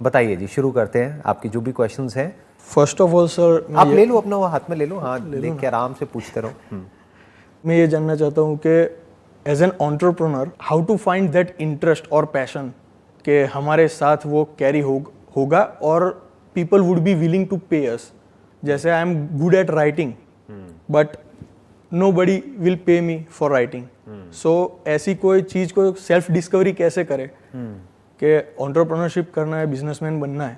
बताइए जी, शुरू करते हैं, आपकी जो भी क्वेश्चंस हैं। फर्स्ट ऑफ ऑल सर, आप ले लो अपना, वो हाथ में ले लो, हाँ देख के आराम से पूछते रहो। मैं ये जानना चाहता हूँ कि as an entrepreneur how to find that interest और पैशन कि हमारे साथ वो कैरी होगा और people would be willing to pay us. जैसे I am good at writing but nobody will pay me for writing. So ऐसी कोई चीज़ को सेल्फ डिस्कवरी कैसे करे कि एंटरप्रेन्योरशिप करना है, बिजनेसमैन बनना है,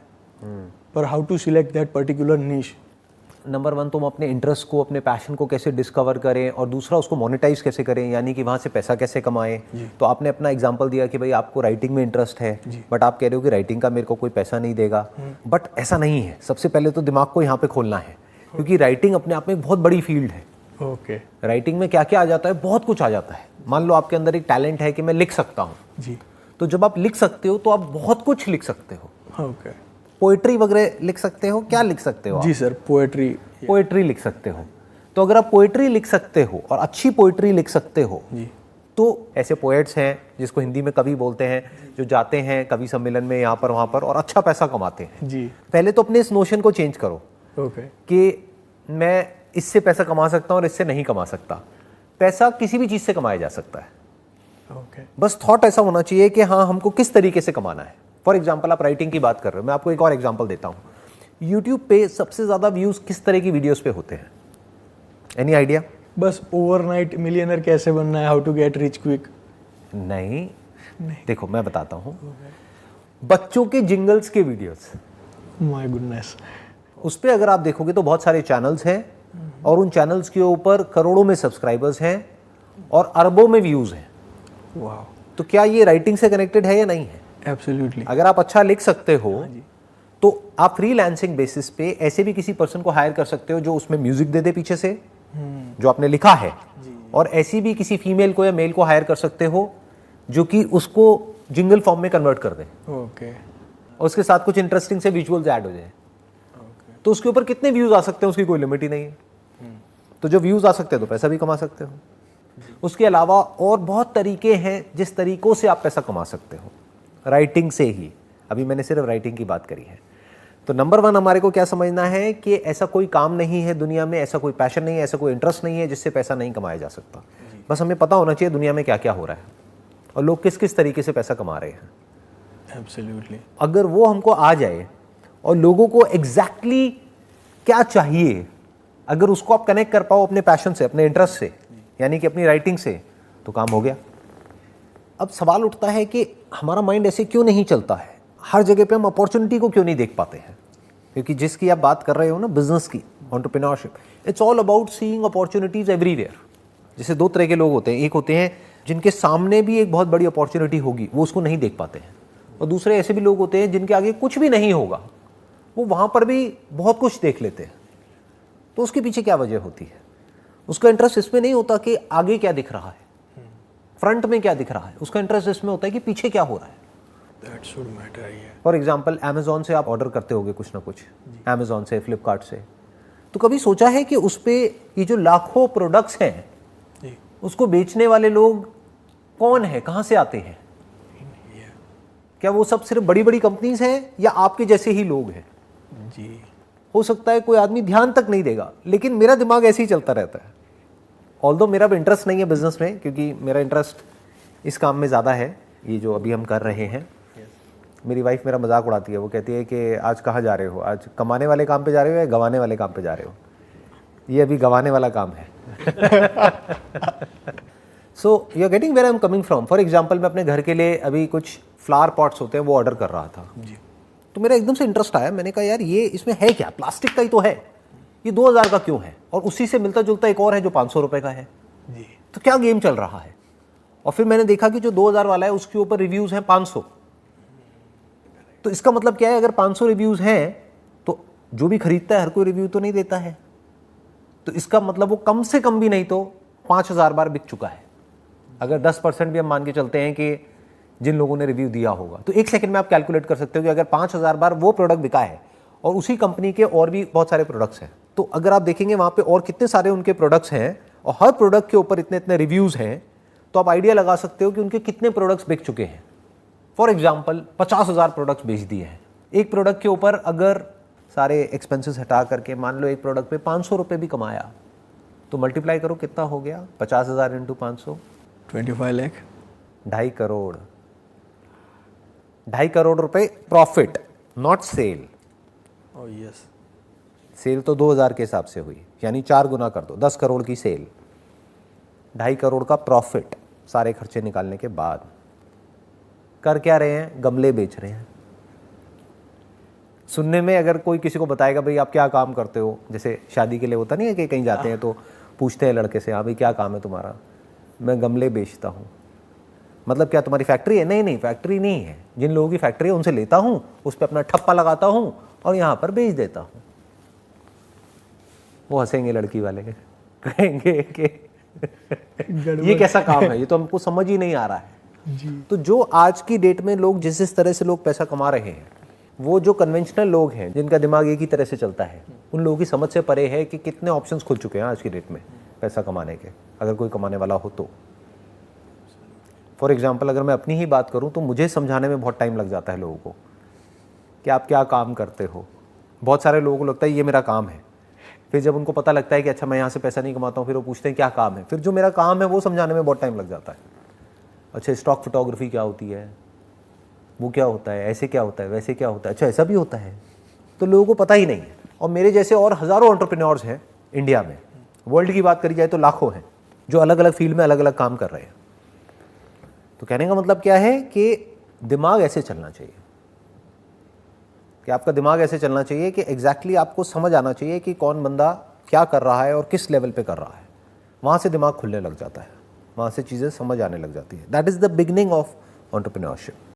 पर how to select that particular niche. Number 1 तुम अपने इंटरेस्ट को, अपने पैशन को कैसे डिस्कवर करें, और दूसरा उसको मोनेटाइज कैसे करें, यानी कि वहाँ से पैसा कैसे कमाएं। तो आपने अपना एग्जांपल दिया कि भाई आपको राइटिंग में इंटरेस्ट है, बट आप कह रहे हो कि राइटिंग का मेरे को कोई पैसा नहीं देगा। बट ऐसा नहीं है। सबसे पहले तो दिमाग को यहाँ पे खोलना है, क्योंकि राइटिंग अपने आप में एक बहुत बड़ी फील्ड है। ओके। राइटिंग में क्या क्या आ जाता है, बहुत कुछ आ जाता है। मान लो आपके अंदर एक टैलेंट है कि मैं लिख सकता हूँ जी, तो जब आप लिख सकते हो तो आप बहुत कुछ लिख सकते हो। ओके। पोएट्री वगैरह लिख सकते हो, क्या लिख सकते हो आप? जी सर, पोएट्री लिख सकते हो। तो अगर आप पोएट्री लिख सकते हो और अच्छी पोएट्री लिख सकते हो जी, तो ऐसे पोएट्स हैं जिसको हिंदी में कवि बोलते हैं, जो जाते हैं कवि सम्मेलन में यहाँ पर वहाँ पर और अच्छा पैसा कमाते हैं। जी, पहले तो अपने इस नोशन को चेंज करो ओके, कि मैं इससे पैसा कमा सकता हूँ और इससे नहीं कमा सकता। पैसा किसी भी चीज़ से कमाया जा सकता है, ओके, बस थॉट ऐसा होना चाहिए कि हाँ हमको किस तरीके से कमाना है। फॉर एग्जाम्पल, आप राइटिंग की बात कर रहे हो, मैं आपको एक और एग्जाम्पल देता हूँ। यूट्यूब पे सबसे ज़्यादा व्यूज़ किस तरह की वीडियोस पे होते हैं? Any idea? बस ओवरनाइट मिलियनर कैसे बनना है, how to get rich quick. नहीं, देखो मैं बताता हूँ। बच्चों के जिंगल्स के वीडियोस, माय गुडनेस, उस पर अगर आप देखोगे तो बहुत सारे चैनल्स हैं और उन चैनल्स के ऊपर करोड़ों में सब्सक्राइबर्स हैं और अरबों में व्यूज़ हैं। वाह, तो क्या ये राइटिंग से कनेक्टेड है या नहीं है? एब्सोल्युटली। अगर आप अच्छा लिख सकते हो तो आप फ्रीलांसिंग बेसिस पे ऐसे भी किसी पर्सन को हायर कर सकते हो जो उसमें म्यूजिक दे दे पीछे से, जो आपने लिखा है, और ऐसी भी किसी फीमेल को या मेल को हायर कर सकते हो जो कि उसको जिंगल फॉर्म में कन्वर्ट कर दे, ओके, और उसके साथ कुछ इंटरेस्टिंग से विजुअल्स ऐड हो जाए। तो उसके ऊपर कितने व्यूज आ सकते हैं उसकी कोई लिमिट ही नहीं है। तो जो व्यूज आ सकते हैं तो पैसा भी कमा सकते हो। उसके अलावा और बहुत तरीके हैं जिस तरीकों से आप पैसा कमा सकते हो राइटिंग से ही। अभी मैंने सिर्फ राइटिंग की बात करी है। तो नंबर 1 हमारे को क्या समझना है कि ऐसा कोई काम नहीं है दुनिया में, ऐसा कोई पैशन नहीं है, ऐसा कोई इंटरेस्ट नहीं है जिससे पैसा नहीं कमाया जा सकता। बस हमें पता होना चाहिए दुनिया में क्या क्या हो रहा है और लोग किस किस तरीके से पैसा कमा रहे हैं। एब्सोल्युटली। अगर वो हमको आ जाए और लोगों को एग्जैक्टली क्या चाहिए, अगर उसको आप कनेक्ट कर पाओ अपने पैशन से, अपने इंटरेस्ट से, यानी कि अपनी राइटिंग से, तो काम हो गया। अब सवाल उठता है कि हमारा माइंड ऐसे क्यों नहीं चलता है, हर जगह पे हम अपॉर्चुनिटी को क्यों नहीं देख पाते हैं? क्योंकि जिसकी आप बात कर रहे हो ना, बिजनेस की, entrepreneurship, it's all about seeing opportunities everywhere. जैसे 2 तरह के लोग होते हैं, एक होते हैं जिनके सामने भी एक बहुत बड़ी अपॉर्चुनिटी होगी, वो उसको नहीं देख पाते हैं, और दूसरे ऐसे भी लोग होते हैं जिनके आगे कुछ भी नहीं होगा, वो वहाँ पर भी बहुत कुछ देख लेते हैं। तो उसके पीछे क्या वजह होती है? उसका इंटरेस्ट इसमें नहीं होता कि आगे क्या दिख रहा है, फ्रंट में क्या दिख रहा है, उसका इंटरेस्ट इसमें होता है कि पीछे क्या हो रहा है। That should matter. For example, Amazon से आप ऑर्डर करते होगे कुछ ना कुछ, अमेजोन से, फ्लिपकार्ट से, तो कभी सोचा है कि उस पर ये जो लाखों प्रोडक्ट्स हैं उसको बेचने वाले लोग कौन है, कहाँ से आते हैं? क्या वो सब सिर्फ बड़ी बड़ी कंपनीज हैं या आपके जैसे ही लोग हैं? जी, हो सकता है कोई आदमी ध्यान तक नहीं देगा, लेकिन मेरा दिमाग ऐसे ही चलता रहता है। ऑल्दो मेरा इंटरेस्ट नहीं है बिजनेस में, क्योंकि मेरा इंटरेस्ट इस काम में ज़्यादा है, ये जो अभी हम कर रहे हैं। मेरी वाइफ मेरा मजाक उड़ाती है, वो कहती है कि आज कहाँ जा रहे हो, आज कमाने वाले काम पे जा रहे हो या गंवाने वाले काम पे जा रहे हो? ये अभी गंवाने वाला काम है। So you are getting where I am coming from. For example, मैं अपने घर के लिए अभी कुछ फ्लावर पॉट्स होते हैं वो ऑर्डर कर रहा था जी, तो मेरा एकदम से इंटरेस्ट आया। मैंने कहा यार ये इसमें है क्या, प्लास्टिक का ही तो है, ये 2000 का क्यों है, और उसी से मिलता जुलता एक और है जो 500 रुपए का है, जी, तो क्या गेम चल रहा है? और फिर मैंने देखा कि जो 2000 वाला है उसके ऊपर रिव्यूज हैं 500। तो इसका मतलब क्या है, अगर 500 रिव्यूज हैं तो जो भी खरीदता है हर कोई रिव्यू तो नहीं देता है, तो इसका मतलब वो कम से कम भी नहीं तो 5000 बार बिक चुका है। अगर 10% भी हम मान के चलते हैं कि जिन लोगों ने रिव्यू दिया होगा, तो 1 सेकंड में आप कैलकुलेट कर सकते हो कि अगर 5000 बार वो प्रोडक्ट बिका है और उसी कंपनी के और भी बहुत सारे प्रोडक्ट्स हैं, तो अगर आप देखेंगे वहाँ पे और कितने सारे उनके प्रोडक्ट्स हैं और हर प्रोडक्ट के ऊपर इतने इतने रिव्यूज़ हैं, तो आप आइडिया लगा सकते हो कि उनके कितने प्रोडक्ट्स बिक चुके हैं। फॉर एग्जाम्पल 50,000 प्रोडक्ट्स बेच दिए हैं एक प्रोडक्ट के ऊपर अगर सारे एक्सपेंसेस हटा करके मान लो एक प्रोडक्ट पे 500 रुपये भी कमाया, तो मल्टीप्लाई करो कितना हो गया, 50,000 इंटू 500, 25 लाख, 2.5 करोड़। 2.5 करोड़ रुपए profit, not sale. Oh yes, sale तो 2,000 के हिसाब से हुई, यानी 4 गुना कर दो, 10 करोड़ की सेल, 2.5 करोड़ का प्रॉफिट सारे खर्चे निकालने के बाद। कर क्या रहे हैं, गमले बेच रहे हैं। सुनने में अगर कोई किसी को बताएगा भाई आप क्या काम करते हो, जैसे शादी के लिए होता नहीं है कि कहीं जाते हैं तो पूछते हैं लड़के से, हाँ भाई क्या काम है तुम्हारा, मैं गमले बेचता हूँ। मतलब क्या तुम्हारी फैक्ट्री है? नहीं नहीं, फैक्ट्री नहीं है। जिन लोगों की फैक्ट्री है उनसे लेता हूँ, उस पर अपना ठप्पा लगाता हूँ और यहाँ पर बेच देता हूँ। वो हंसेंगे लड़की वाले, कहेंगे कि ये कैसा काम है, ये तो हमको समझ ही नहीं आ रहा है जी। तो जो आज की डेट में लोग जिस तरह से लोग पैसा कमा रहे हैं, वो जो कन्वेंशनल लोग हैं जिनका दिमाग एक ही तरह से चलता है, उन लोगों की समझ से परे है कि कितने ऑप्शंस खुल चुके हैं आज की डेट में पैसा कमाने के, अगर कोई कमाने वाला हो तो। फॉर एग्जाम्पल अगर मैं अपनी ही बात करूं तो मुझे समझाने में बहुत टाइम लग जाता है लोगों को कि आप क्या काम करते हो। बहुत सारे लोगों को लगता है ये मेरा काम है, फिर जब उनको पता लगता है कि अच्छा मैं यहाँ से पैसा नहीं कमाता हूँ, फिर वो पूछते हैं क्या काम है, फिर जो मेरा काम है वो समझाने में बहुत टाइम लग जाता है। अच्छा स्टॉक फोटोग्राफी क्या होती है, वो क्या होता है, ऐसे क्या होता है, वैसे क्या होता है, अच्छा ऐसा भी होता है, तो लोगों को पता ही नहीं है। और मेरे जैसे और हज़ारों एंटरप्रेन्योर्स हैं इंडिया में, वर्ल्ड की बात करी जाए तो लाखों हैं जो अलग अलग फील्ड में अलग अलग काम कर रहे हैं। तो कहने का मतलब क्या है कि दिमाग ऐसे चलना चाहिए, कि आपका दिमाग ऐसे चलना चाहिए कि एग्जैक्टली आपको समझ आना चाहिए कि कौन बंदा क्या कर रहा है और किस लेवल पे कर रहा है। वहाँ से दिमाग खुलने लग जाता है, वहाँ से चीज़ें समझ आने लग जाती है। That is the beginning of entrepreneurship.